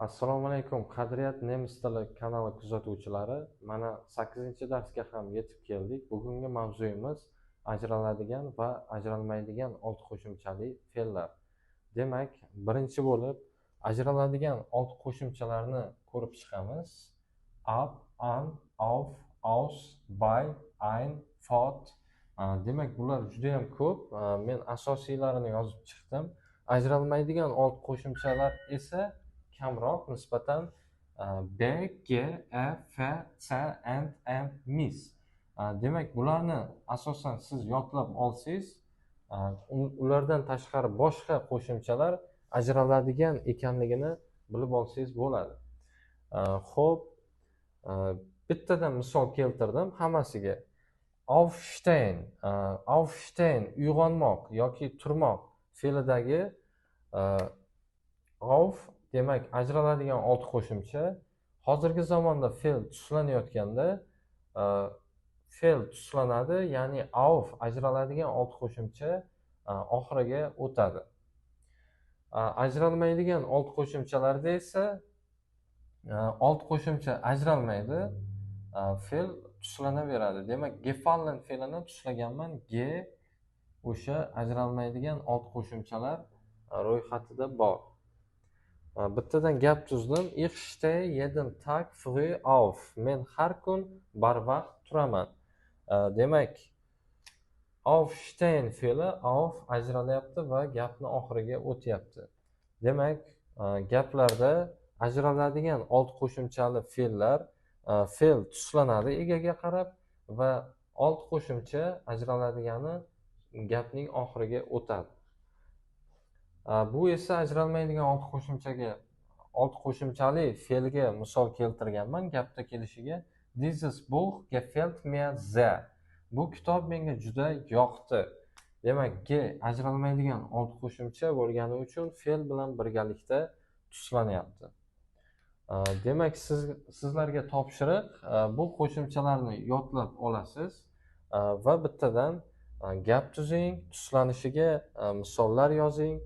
Assalomu alaykum, qadriyat nemis tili kanali kuzatuvchilari. Mana 8-darsga ham yetib keldik. Bugungi mavzuyimiz ajraladigan va ajralmaydigan old qo'shimchali fe'llar. Demak, birinchi bo'lib ajraladigan old qo'shimchalarni ko'rib chiqamiz. Ab, an, auf, aus, bei, ein, fort. Demak, bular juda ham ko'p. Men asosiylarini yozib chiqdim. Ajralmaydigan old qo'shimchalar esa kamroq nisbatan B, G, E, F, C, and, mis. Demak, bularni asosan siz yodlab olsangiz, ulardan tashqari boshqa qo'shimchalar ajraladigan ekanligini bilib olsangiz bo'ladi. Xo'p, bittadan misol keltirdim hammasiga. Aufstehen uyg'onmoq yoki turmoq fe'lidagi auf demak ajraladigan old qo'shimcha. Hozirgi zamonda fe'l tuslanayotganda fe'l tuslanadi, ya'ni auf ajraladigan old qo'shimcha oxiriga o'tadi. Ajralmaydigan old qo'shimchalarda esa old qo'shimcha ajralmaydi, fe'l tuslanaveradi. Demak, gefallen fe'lini tuslaganman. G o'sha ajralmaydigan old qo'shimchalar ro'yxatida bor. Bittadan gap tuzdim. Ich stehe jeden Tag früh auf. Men har kun barvaqt turaman. Demak, aufstehen fe'li auf ajralyapti va gapni oxiriga o'tyapti. Demak, gaplarda ajraladigan old qo'shimchali fe'llar fe'l tuslanadi egaga qarab va old qo'shimcha ajraladigani gapning oxiriga o'tadi. Bu esa ajralmaydigan old qo'shimchali fe'lga misol keltirganman gapda kelishiga. Dieses Buch gefällt mir sehr. Bu kitob menga juda yoqdi. Demak, G ajralmaydigan old qo'shimcha bo'lgani uchun fe'l bilan birgalikda tuslanyapti. Demak, sizlarga topshiriq, bu qo'shimchalarni yodlab olasiz va bittadan gap tuzing, tuslanishiga misollar yozing.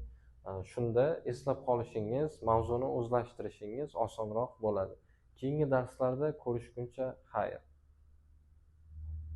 Shunda eslab qolishingiz, mavzuni o'zlashtirishingiz osonroq bo'ladi. Keyingi darslarda ko'rishguncha xayr.